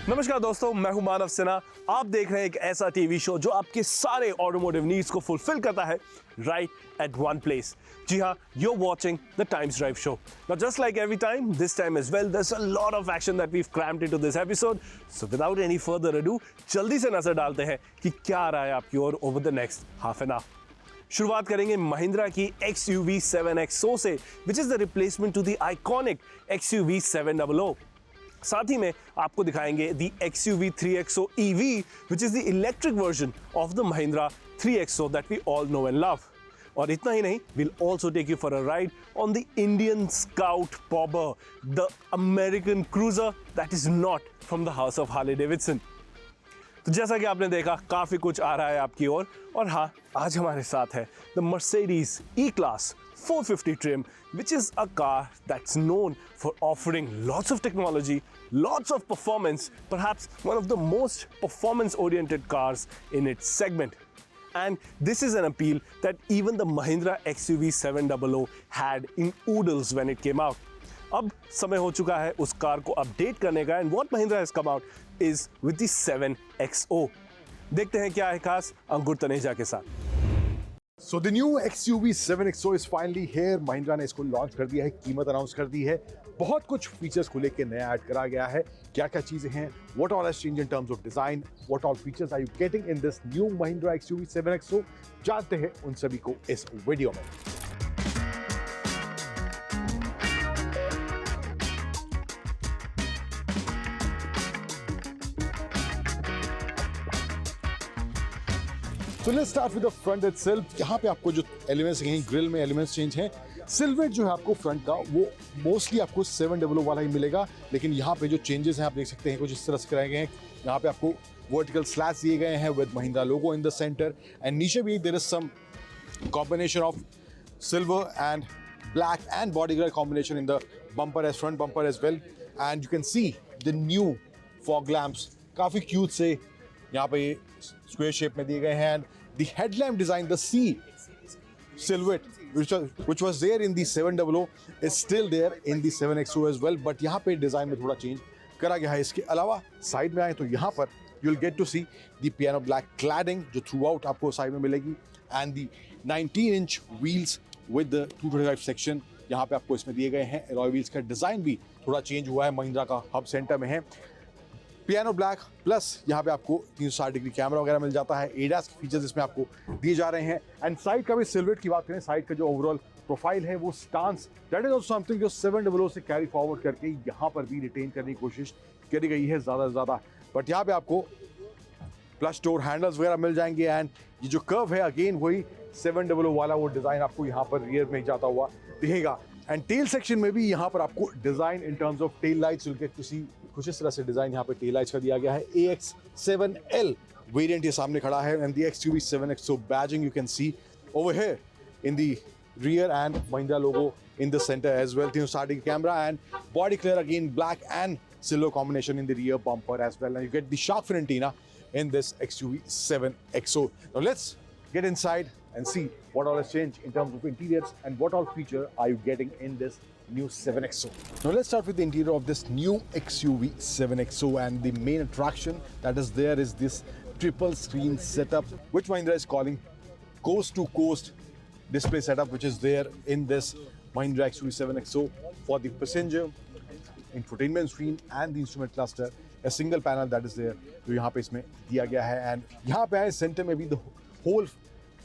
नमस्कार दोस्तों, मैं हूं मानव सिन्हा। आप देख रहे हैं एक ऐसा टीवी शो जो आपके सारे ऑटोमोटिव नीड्स को फुलफिल करता है राइट एट वन प्लेस। जी हां, you're watching the Times Drive show. Now just like every time, this time as well, there's a lot of action that we've crammed into this episode. So without any further ado, जल्दी से नजर डालते हैं कि क्या आ रहा है आपकी ओर over the next half an hour. शुरुआत करेंगे महिंद्रा की XUV 7XO से, which is the replacement to the iconic XUV 700. साथ ही में आपको दिखाएंगे the XUV 3XO EV, which is the electric version of the Mahindra 3XO that we all know and love. और इतना ही नहीं, we'll also take you for a ride on the Indian Scout Bobber, the American cruiser that is not from the house of Harley Davidson. तो जैसा कि आपने देखा, काफी कुछ आ रहा है आपकी ओर। और हाँ, आज हमारे साथ है the Mercedes E-Class 450 trim, which is a car that's known for offering lots of technology, lots of performance, perhaps one of the most performance-oriented cars in its segment. And this is an appeal that even the Mahindra XUV 700 had in oodles when it came out. अब समय हो चुका है उस car को update करने का, and what Mahindra has come out is with the 7XO. देखते हैं क्या है खास अंकुर तनेजा के साथ। So the new XUV 7XO is finally here. Mahindra ने इसको लॉन्च कर दिया है, कीमत अनाउंस कर दी है, बहुत कुछ फीचर्स को लेकर नया ऐड करा गया है। क्या क्या चीजें हैं, what all has changed in terms of design, what all features are you getting in this new Mahindra XUV 7XO, जानते हैं उन सभी को इस वीडियो में। So let's start with the front itself. यहाँ पे आपको जो एलिमेंट्स हैं, ग्रिल में एलिमेंट्स चेंज हैं। सिल्वेट जो है आपको फ्रंट का वो मोस्टली आपको 700 वाला ही मिलेगा, लेकिन यहाँ पे जो चेंजेस हैं आप देख सकते हैं कुछ इस तरह से कराए गए हैं। यहाँ पे आपको वर्टिकल स्लैट्स दिए गए हैं with Mahindra logo in the centre, and नीचे भी there is some combination of silver and black and body colour combination in the bumper as front bumper as well, and you can see the new fog lamps काफ़ी cute से यहाँ पे square shape में दिए गए हैं, and the headlamp design, the C silhouette which was there in the 700 is still there in the 7XO as well, but यहाँ पे डिजाइन में थोड़ा चेंज करा गया है। इसके अलावा साइड में आए तो यहाँ पर you'll get to see the piano black cladding जो throughout आपको साइड में मिलेगी, and the 19-inch wheels with the 225 section यहाँ पे आपको इसमें दिए गए हैं। alloy wheels का डिजाइन भी थोड़ा चेंज हुआ है, महिंद्रा का हब सेंटर में है। पियानो ब्लैक प्लस यहाँ पे आपको 360 डिग्री कैमरा वगैरह मिल जाता है, एडास के फीचर्स इसमें आपको दिए जा रहे हैं। एंड साइड का भी सिल्वेट की बात करें, साइड का जो ओवरऑल प्रोफाइल है वो stance that is also something जो 700 से कैरी फॉरवर्ड करके यहाँ पर भी रिटेन करने की कोशिश करी गई है ज़्यादा से ज़्यादा। बट यहाँ पे आपको प्लस डोर हैंडल्स वगैरह मिल जाएंगे, एंड ये जो कर्व है अगेन वही 700 वाला वो डिज़ाइन आपको यहाँ पर रियर में जाता हुआ दिखेगा। एंड टेल सेक्शन में भी यहाँ पर आपको design in terms of tail lights will get to see कुछ इस तरह से डिज़ाइन यहाँ पे टेल लाइट्स का दिया गया है। AX7L वेरिएंट ये सामने खड़ा है, and the XUV 7XO badging you can C over here in the rear and Mahindra logo in the center as well. 360 camera and body clear again black and silver combination in the rear bumper as well, and you get the shark fin antenna in this XUV 7XO. Now let's get inside and see what all has changed in terms of interiors and what all feature are you getting in this new 7XO. Now let's start with the interior of this new XUV 7XO, and the main attraction that is there is this triple screen setup which Mahindra is calling coast to coast display setup, which is there in this Mahindra XUV 7XO for the passenger infotainment screen and the instrument cluster, a single panel that is there जो यहाँ पे इसमें दिया गया है। And यहाँ पे आए सेंटर में भी the whole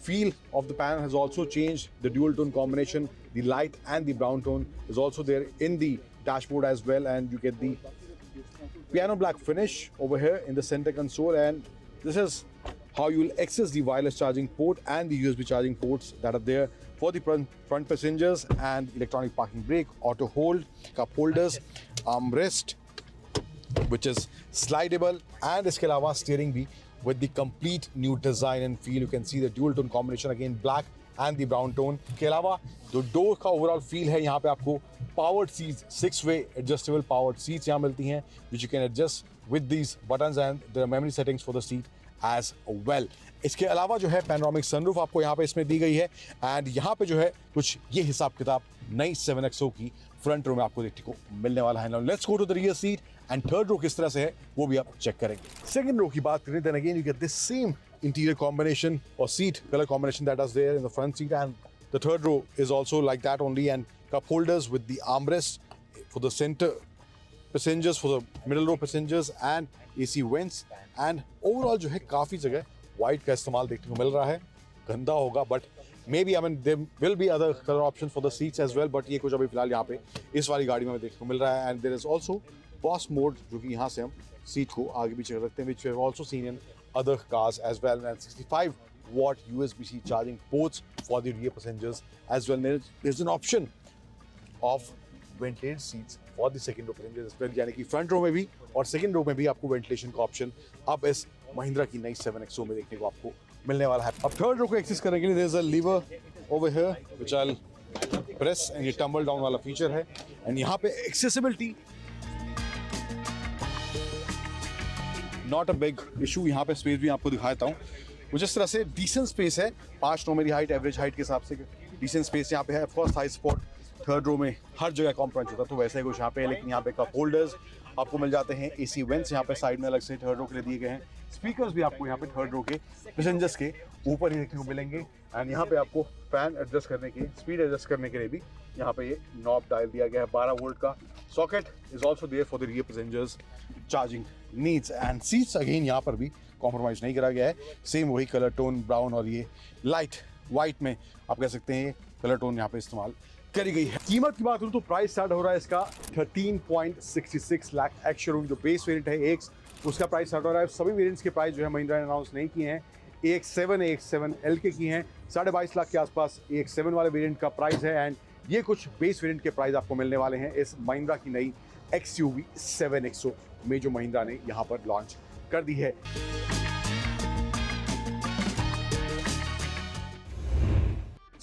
feel of the panel has also changed. The dual tone combination, the light and the brown tone is also there in the dashboard as well, and you get the piano black finish over here in the center console, and this is how you will access the wireless charging port and the USB charging ports that are there for the front passengers, and electronic parking brake, auto hold, cup holders, armrest which is slidable, and इसके अलावा steering भी with the complete new design and feel. You can see the dual tone combination again, black and the brown tone. के अलावा जो door का overall feel है, यहाँ पे आपको powered seats, 6-way adjustable powered seats यहाँ मिलती हैं which you can adjust with these buttons, and there are memory settings for the seat as well. इसके अलावा जो है पैनोरामिक सनरूफ आपको यहाँ पे इसमें दी गई है, एंड यहाँ पे जो है कुछ ये हिसाब किताब नई 7XO की फ्रंट रो में आपको देखने को मिलने वाला है। Now let's go to the rear seat and third row किस तरह से है वो भी आप चेक करेंगे। सेकंड रो की बात करें then again you get this same interior combination or seat color combination that is there in the front seat, and the third row is also like that only, and cup holders with the armrest for the center passengers, for the middle row passengers, and AC vents, and overall जो है काफ़ी जगह white का इस्तेमाल देखने को मिल रहा है। गंदा होगा but maybe I mean there will be other color options for the seats as well, but ये कुछ अभी फिलहाल यहाँ पे इस वाली गाड़ी में हमें देखने को मिल रहा है। and there is also boss mode जो कि यहाँ से हम सीट को आगे पीछे कर सकते हैं, which we have also seen in other cars as well, and 65 watt USB-C charging ports for the rear passengers as well. There's an option of ventilated seats for the second row passengers as well, यानी कि front row में भी और second row में भी आपको ventilation का option अब इस महिंद्रा की नई 7XO में देखने को आपको मिलने वाला है। अब थर्ड रो को एक्सेस करने के लिए there's a lever over here which I'll press and ये टम्बल डाउन वाला फीचर है, एंड यहाँ पे accessibility not a big issue. यहाँ पे स्पेस भी आपको दिखाता हूँ कुछ इस तरह से डिसेंट स्पेस है। 5 रो मेरी हाइट एवरेज हाइट के हिसाब से डिसेंट स्पेस यहाँ पे है। Of course high spot third row में हर जगह कॉम्प्रोमाइज होता है तो वैसे ही कुछ यहाँ पे है, लेकिन यहाँ पे कप होल्डर्स आपको मिल जाते हैं। AC वेंट्स यहाँ पे साइड में अलग से थर्ड रो के लिए दिए गए हैं। स्पीकर्स भी आपको यहाँ पे थर्ड रो के पैसेंजर्स के ऊपर ही देखने को मिलेंगे, एंड यहाँ पे आपको फैन एडजस्ट करने के स्पीड एडजस्ट करने के लिए भी यहाँ पे ये नॉब डायल दिया गया है। 12 वोल्ट का socket is also there for the rear passengers charging needs, and seats again यहाँ पर भी कॉम्प्रोमाइज नहीं करा गया है। सेम वही कलर टोन ब्राउन और ये लाइट वाइट में आप कह सकते हैं कलर टोन यहाँ पे इस्तेमाल करी गई है। कीमत की बात करूँ तो प्राइस स्टार्ट हो रहा है इसका 13.66 लाख एक्स शोरूम जो बेस वेरिएंट है एक्स, उसका प्राइस स्टार्ट हो रहा है। सभी वेरिएंट्स के प्राइस जो है महिंद्रा ने अनाउंस नहीं किए हैं। AX7 AX7 L के की हैं 22.5 लाख के आसपास AX7 वाले वेरिएंट का प्राइस है, एंड ये कुछ बेस वेरिएंट के प्राइस आपको मिलने वाले हैं इस महिंद्रा की नई XUV 7XO में जो महिंद्रा ने यहाँ पर लॉन्च कर दी है।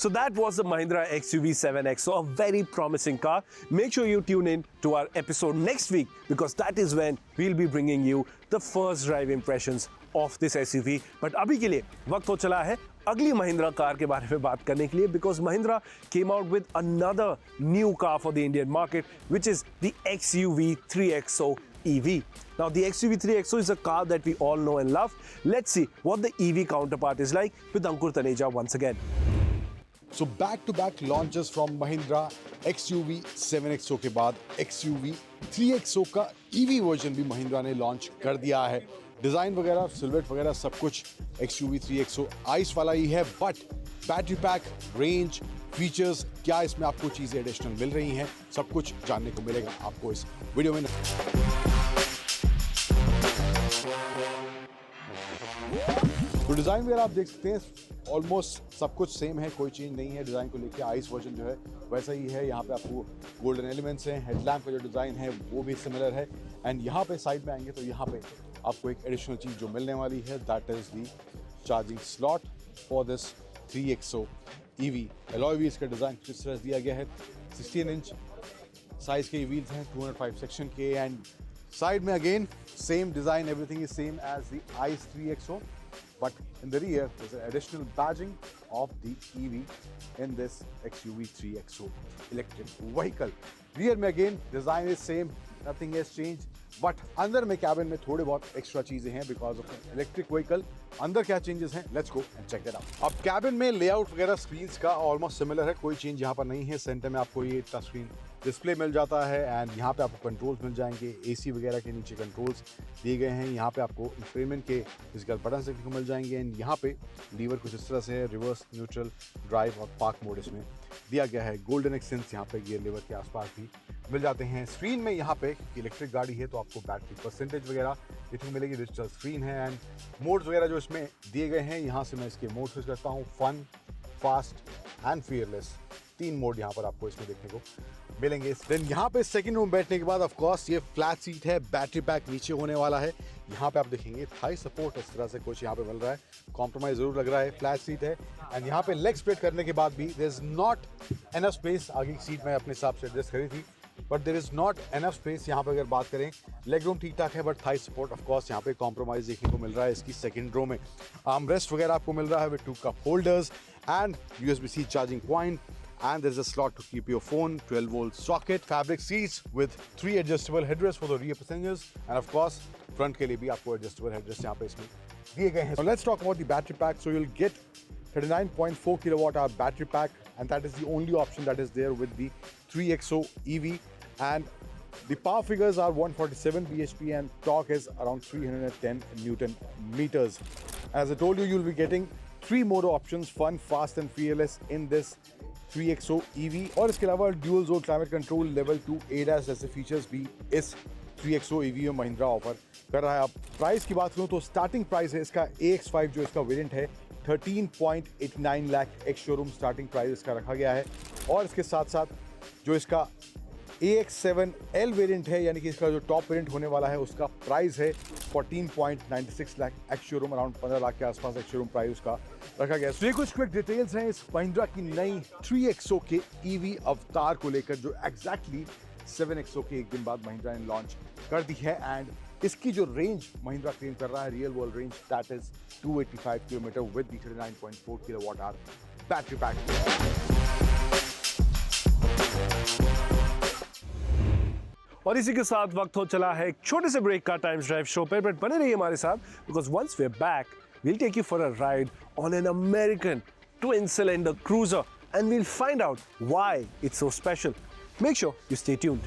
So that was the Mahindra XUV 7XO, a very promising car. Make sure you tune in to our episode next week because that is when we'll be bringing you the first drive impressions of this SUV. But अभी के लिए वक्त हो चला है अगली Mahindra car के बारे में बात करने के लिए, because Mahindra came out with another new car for the Indian market, which is the XUV 3XO EV. Now the XUV 3XO is a car that we all know and love. Let's see what the EV counterpart is like with Ankur Taneja once again. So back-to-back launches from Mahindra, XUV 7XO के बाद XUV 3XO का EV version भी महिंद्रा ने launch कर दिया है। Design वगैरह silhouette वगैरह सब कुछ XUV 3XO आइस वाला ही है, but battery pack, range, features, क्या इसमें आपको चीज़ें एडिशनल मिल रही हैं, सब कुछ जानने को मिलेगा आपको इस वीडियो में। तो डिज़ाइन वगैरह आप देख सकते हैं ऑलमोस्ट सब कुछ सेम है, कोई चेंज नहीं है डिज़ाइन को लेके। आइस वर्जन जो है वैसा ही है। यहाँ पे आपको गोल्डन एलिमेंट्स हैं, हेडलैम्प का जो डिज़ाइन है वो भी सिमिलर है, एंड यहाँ पे साइड में आएंगे तो यहाँ पे आपको एक एडिशनल चीज़ जो मिलने वाली है that is the charging slot for this 3XO EV। Alloy wheels का डिज़ाइन किस तरह दिया गया है, 16 इंच साइज के व्हील्स हैं, 205 सेक्शन के, एंड साइड में again same design, everything is same as the ice 3XO. But in the rear, there's an additional badging of the EV in this XUV 3XO electric vehicle. Rear में again, design is same, nothing has changed. But अंदर में cabin में थोड़े बहुत extra चीज़ें हैं because of an electric vehicle. अंदर क्या changes हैं? Let's go and check that out. अब cabin में layout वगैरह screens का almost similar है, कोई change यहाँ पर नहीं है। Center में आपको ये टच स्क्रीन डिस्प्ले मिल जाता है, एंड यहाँ पे आपको कंट्रोल्स मिल जाएंगे। AC वगैरह के नीचे कंट्रोल्स दिए गए हैं। यहाँ पे आपको इंस्ट्रूमेंट के फिजिकल बटन देखने को मिल जाएंगे, एंड यहाँ पे लीवर कुछ इस तरह से है, रिवर्स, न्यूट्रल, ड्राइव और पार्क मोड इसमें दिया गया है। गोल्डन एक्सेंट्स यहाँ पे गियर लीवर के आसपास भी मिल जाते हैं। स्क्रीन में यहाँ पे इलेक्ट्रिक गाड़ी है तो आपको बैटरी परसेंटेज वगैरह देखने को मिलेगी। डिजिटल स्क्रीन है, एंड मोड्स वगैरह जो इसमें दिए गए हैं, यहाँ से मैं इसके मोड स्विच करता हूँ। Fun, fast and fearless, 3 mode यहाँ पर आपको इसमें देखने को मिलेंगे। देन यहाँ पे सेकंड रूम बैठने के बाद ऑफ कोर्स ये फ्लैट सीट है, बैटरी पैक नीचे होने वाला है। यहाँ पे आप देखेंगे थाई सपोर्ट इस तरह से कुछ यहाँ पे मिल रहा है, कॉम्प्रोमाइज जरूर लग रहा है। फ्लैट सीट है, एंड यहाँ पे लेग स्प्रेड करने के बाद भी there is not enough space. आगे की सीट मैं अपने हिसाब से एडजस्ट करी थी, but there is not enough space यहाँ पे। अगर बात करें लेग रूम ठीक ठाक है, but Thai support of course यहाँ पे कॉम्प्रोमाइज देखने को मिल रहा है इसकी सेकंड रो में। आर्म रेस्ट वगैरह आपको मिल रहा है with 2 cup holders and USB-C charging point, and there's a slot to keep your phone, 12-volt socket, fabric seats with 3 adjustable headrests for the rear passengers, and of course front के लिए भी आपको adjustable headrests यहाँ पे इसमें दिए गए हैं. So let's talk about the battery pack. So you'll get 39.4 kilowatt hour battery pack, and that is the only option that is there with the 3XO EV. And the power figures are 147 bhp and torque is around 310 Newton meters. As I told you, you'll be getting 3 motor options, fun, fast and fearless in this 3XO EV. और इसके अलावा dual zone climate control, level 2 ADAS जैसे features भी इस 3XO EV में Mahindra offer कर रहा है. अब प्राइस की बात करूँ तो स्टार्टिंग प्राइस है इसका AX5 जो इसका वेरिएंट है 13.89 lakh ex showroom starting price इसका रखा गया है. और इसके साथ साथ जो इसका AX7L वेरिएंट है, यानी कि इसका जो टॉप वेरिएंट होने वाला है, उसका प्राइस है 14.96 lakh ex showroom, around 15 lakh के आसपास एक्स शोरूम प्राइस उसका रखा गया है. तो ये कुछ क्विक डिटेल्स हैं इस महिंद्रा की नई 3XO के EV अवतार को लेकर, जो एग्जैक्टली 7XO के एक दिन बाद महिंद्रा ने लॉन्च कर दी है. एंड इसकी जो रेंज महिंद्रा क्लेम कर रहा है, real world range, that is 285 kilometre with 39.4 kilowatt hour battery pack. और इसी के साथ वक्त हो चला है एक छोटे से ब्रेक का टाइम्स ड्राइव शो पे, बट बने रहिए हमारे साथ because once we are back we'll take you for a ride on an American twin cylinder cruiser and we'll find out why it's so special. Make sure you stay tuned.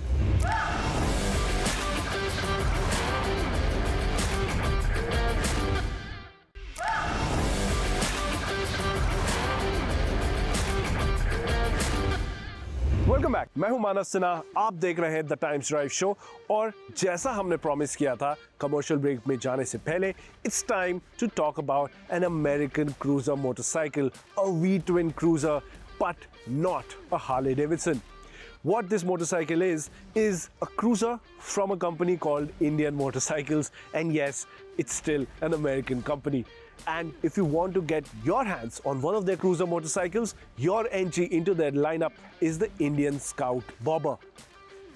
Welcome back, मैं हूं मानस सिन्हा, आप देख रहे हैं the times Drive show. और जैसा हमने promise किया था कमर्शियल ब्रेक में जाने से पहले, it's time to talk about an American cruiser motorcycle, a V twin cruiser, but not a Harley Davidson. What this motorcycle is a cruiser from a company called Indian Motorcycles, and yes, it's still an American company. And if you want to get your hands on one of their cruiser motorcycles, your entry into their lineup is the Indian Scout Bobber.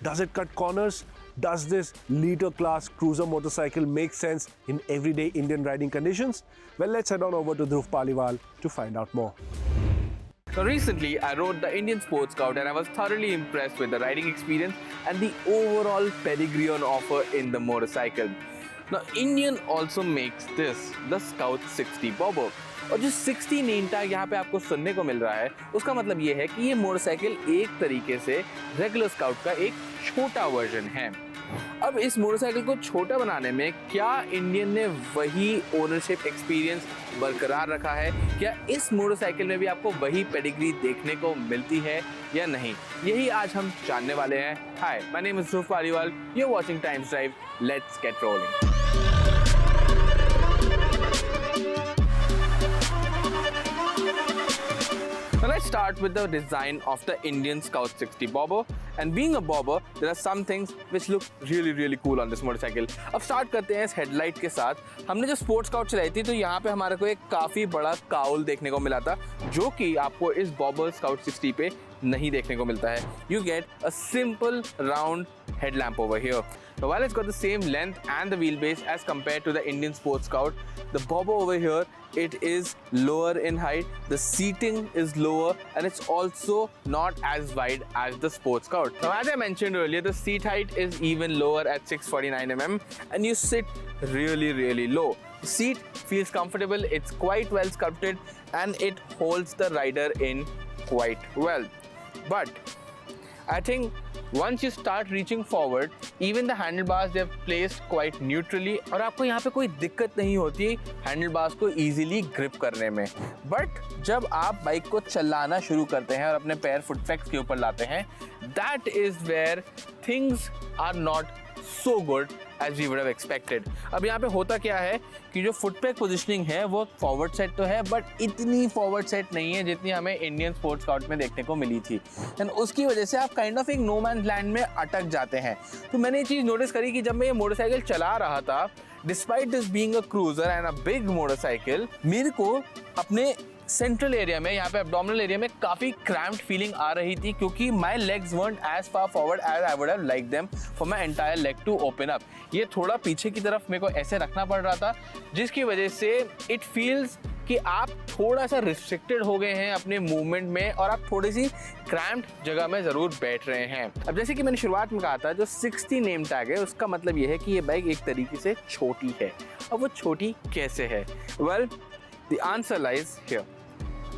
Does it cut corners? Does this liter class cruiser motorcycle make sense in everyday Indian riding conditions? Well, let's head on over to Dhruv Paliwal to find out more. So recently, I rode the Indian Sports Scout and I was thoroughly impressed with the riding experience and the overall pedigree on offer in the motorcycle. Now, Indian also makes this, the Scout 60 Bobber. और जो 60 name tag यहाँ पे आपको सुनने को मिल रहा है, उसका मतलब ये है कि ये मोटरसाइकिल एक तरीके से रेगुलर स्काउट का एक छोटा वर्जन है. अब इस मोटरसाइकिल को छोटा बनाने में क्या इंडियन ने वही ओनरशिप एक्सपीरियंस बरकरार रखा है? क्या इस मोटरसाइकिल में भी आपको वही पेडिग्री देखने को मिलती है या नहीं? यही आज हम जानने वाले हैं. Hi, my name is Dhruv Paliwal, you are watching Times Drive. Let's get rolling. Now let's start with the design of the Indian Scout 60 Bobber. And being a bobber, there are some things which look really cool on this motorcycle. अब start करते हैं इस headlight के साथ. हमने जो sports scout चलाई थी तो यहाँ पे हमारे को एक काफ़ी बड़ा काउल देखने को मिला था, जो कि आपको इस बॉबर स्काउट 60 पे नहीं देखने को मिलता है. You get a simple round headlamp over here. Now while it's got the same length and the wheelbase as compared to the Indian Sports Scout, the bobber over here, it is lower in height, the seating is lower, and it's also not as wide as the Sports Scout. Now as I mentioned earlier, the seat height is even lower at 649 mm and you sit really low. The seat feels comfortable, it's quite well sculpted and it holds the rider in quite well. But I think once you start reaching forward, even the handlebars they have placed quite neutrally और आपको यहाँ पे कोई दिक्कत नहीं होती handlebars को easily grip करने में. But जब आप बाइक को चलाना शुरू करते हैं और अपने पैर फुटपेक्स के ऊपर लाते हैं, that is where things are not so good as we would have expected. अब यहाँ पे होता क्या है कि जो फुटपैक पोजिशनिंग है वो फॉरवर्ड सेट तो है, बट इतनी फॉरवर्ड सेट नहीं है जितनी हमें इंडियन स्पोर्ट्स स्काउट में देखने को मिली थी. एंड उसकी वजह से आप काइंड ऑफ एक नो मैन लैंड में अटक जाते हैं. तो मैंने ये चीज़ नोटिस करी कि जब मैं ये मोटरसाइकिल चला रहा था, despite this being a cruiser and a big motorcycle, मेरे को अपने सेंट्रल एरिया में, यहाँ पे एब्डोमिनल एरिया में काफ़ी क्रैम्प्ड फीलिंग आ रही थी, क्योंकि my legs weren't as far forward as I would have liked them for my entire leg to open up. ये थोड़ा पीछे की तरफ मेरे को ऐसे रखना पड़ रहा था, जिसकी वजह से it feels कि आप थोड़ा सा रिस्ट्रिक्टेड हो गए हैं अपने मूवमेंट में और आप थोड़ी सी क्रैम्प्ड जगह में ज़रूर बैठ रहे हैं। अब जैसे कि मैंने शुरुआत में कहा था, जो 60 नेम टैग है उसका मतलब ये है कि ये बाइक एक तरीके से छोटी है। अब वो छोटी कैसे है? Well, the answer lies here.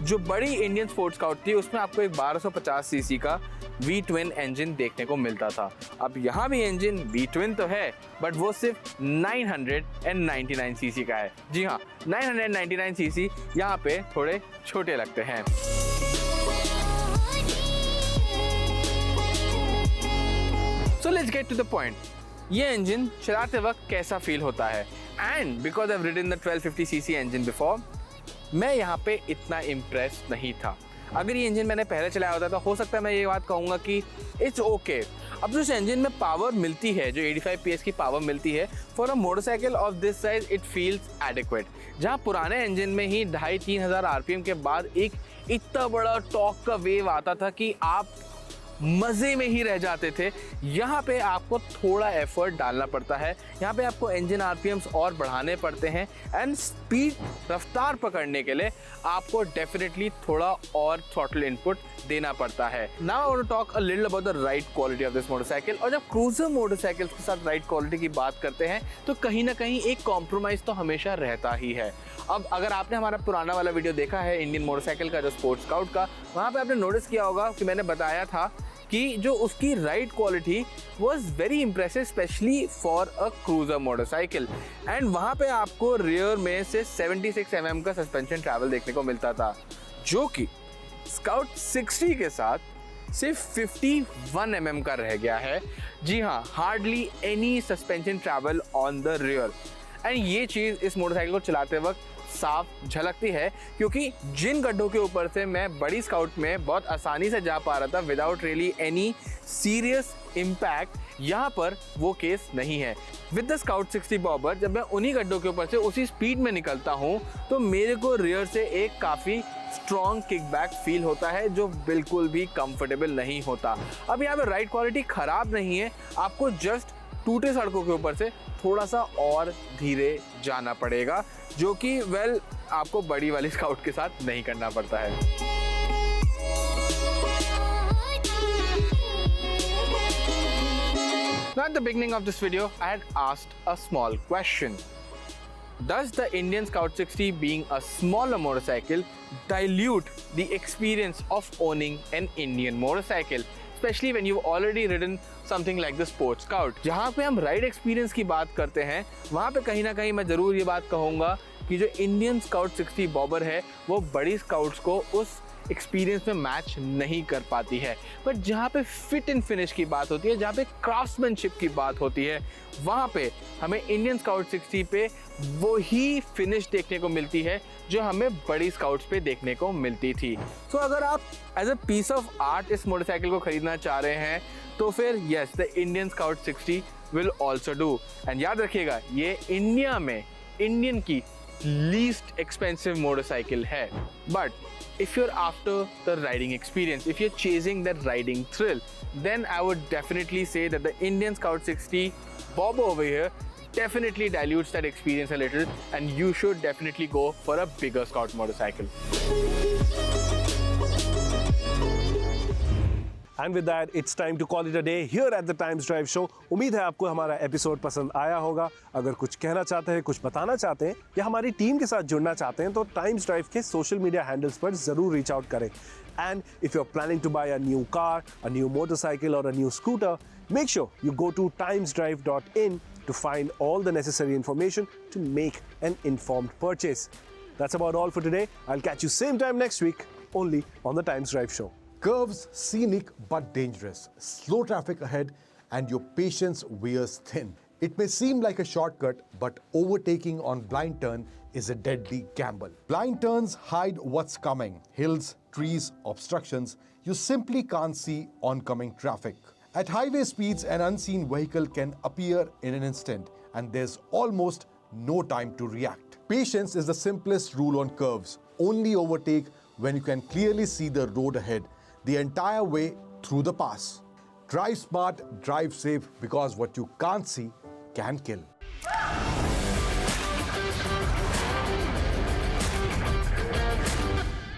जो बड़ी इंडियन स्पोर्ट्स स्काउट थी उसमें आपको एक 1250 सीसी का वी ट्विन इंजन देखने को मिलता था। अब यहाँ भी इंजन वी ट्विन तो है, बट वो सिर्फ 999 सीसी का है। जी हाँ, 999 सीसी यहाँ पे थोड़े छोटे लगते हैं। So let's get to the point. ये इंजन चलाते वक्त कैसा फील होता है? And because I've ridden the 1250 cc engine before, मैं यहाँ पे इतना इम्प्रेस नहीं था। अगर ये इंजन मैंने पहले चलाया होता तो हो सकता है मैं ये बात कहूँगा कि इट्स ओके। अब जो इस इंजन में पावर मिलती है, जो 85 PS की पावर मिलती है, for a motorcycle of this size it feels adequate. जहाँ पुराने इंजन में ही 2500-3000 RPM के बाद एक इतना बड़ा टॉर्क का वेव आता था कि आप मज़े में ही रह जाते थे। यहाँ पे आपको थोड़ा एफर्ट डालना पड़ता है, यहाँ पे आपको इंजन RPMs और बढ़ाने पड़ते हैं एंड स्पीड, रफ्तार पकड़ने के लिए आपको डेफिनेटली थोड़ा और थ्रॉटल इनपुट देना पड़ता है। Now I want to talk a little about the ride quality of this motorcycle. और जब क्रूजर मोटरसाइकिल्स के साथ राइड क्वालिटी की बात करते हैं तो कहीं ना कहीं एक कॉम्प्रोमाइज़ तो हमेशा रहता ही है। अब अगर आपने हमारा पुराना वाला वीडियो देखा है इंडियन मोटरसाइकिल का, जो स्पोर्ट्स स्काउट का, वहाँ पे आपने नोटिस किया होगा कि मैंने बताया था कि जो उसकी ride quality was very impressive, specially for a cruiser motorcycle. And वहाँ पे आपको रियर में से 76 mm का सस्पेंशन ट्रैवल देखने को मिलता था, जो कि स्काउट 60 के साथ सिर्फ 51 mm का रह गया है। जी हाँ, hardly any suspension travel on the rear. And ये चीज़ इस मोटरसाइकिल को चलाते वक्त साफ झलकती है, क्योंकि जिन गड्ढों के ऊपर से मैं बड़ी स्काउट में बहुत आसानी से जा पा रहा था without really any serious impact, यहाँ पर वो केस नहीं है। विद द स्काउट 60 बॉबर जब मैं उन्हीं गड्ढों के ऊपर से उसी स्पीड में निकलता हूँ तो मेरे को रियर से एक काफ़ी स्ट्रॉन्ग किकबैक फील होता है, जो बिल्कुल भी कंफर्टेबल नहीं होता। अब यहाँ पे राइड क्वालिटी ख़राब नहीं है, आपको जस्ट टूटे सड़कों के ऊपर से थोड़ा सा और धीरे जाना पड़ेगा, जो कि आपको बड़ी वाली स्काउट के साथ नहीं करना पड़ता है। Now at the beginning of this video, I had asked a small question. Does the Indian Scout 60 being a smaller motorcycle dilute the experience of owning an Indian motorcycle? Especially when you've already ridden something like the Sports Scout. जहाँ पे हम ride experience की बात करते हैं, वहाँ पे कहीं ना कहीं मैं ज़रूर ये बात कहूँगा कि जो इंडियन स्काउट 60 बॉबर है वो बड़ी स्काउट्स को उस एक्सपीरियंस में मैच नहीं कर पाती है। बट जहाँ पे फिट एंड फिनिश की बात होती है, जहाँ पे क्राफ्ट्समैनशिप की बात होती है, वहाँ पे हमें इंडियन स्काउट 60 पे वो ही फिनिश देखने को मिलती है जो हमें बड़ी स्काउट्स पे देखने को मिलती थी। तो अगर आप as a piece of art इस मोटरसाइकिल को खरीदना चाह रहे हैं तो फिर yes, the Indian Scout 60 will also do. And याद रखिएगा, ये इंडिया में इंडियन की लीस्ट एक्सपेंसिव मोटरसाइकिल है। But if you're after the riding experience, if you're chasing that riding thrill, then I would definitely say that the Indian Scout 60 Bob over here definitely dilutes that experience a little, and you should definitely go for a bigger Scout motorcycle. And with that, it's time to call it a day here at the Times Drive Show. उम्मीद है आपको हमारा episode पसंद आया होगा। अगर कुछ कहना चाहते हैं, कुछ बताना चाहते हैं या हमारी टीम के साथ जुड़ना चाहते हैं तो टाइम्स ड्राइव के सोशल मीडिया हैंडल्स पर जरूर रीच आउट करें। And if you're planning to buy a new car, a new motorcycle or a new scooter, make sure you go to timesdrive.in to find all the necessary information to make an informed purchase. That's about all for today. I'll catch you same time next week only on the Times Drive Show. Curves, scenic but dangerous. Slow traffic ahead and your patience wears thin. It may seem like a shortcut, but overtaking on blind turn is a deadly gamble. Blind turns hide what's coming. Hills, trees, obstructions you simply can't see oncoming traffic. At highway speeds, an unseen vehicle can appear in an instant, and there's almost no time to react. Patience is the simplest rule on curves. Only overtake when you can clearly see the road ahead, the entire way through the pass. Drive smart, drive safe, because what you can't see can kill.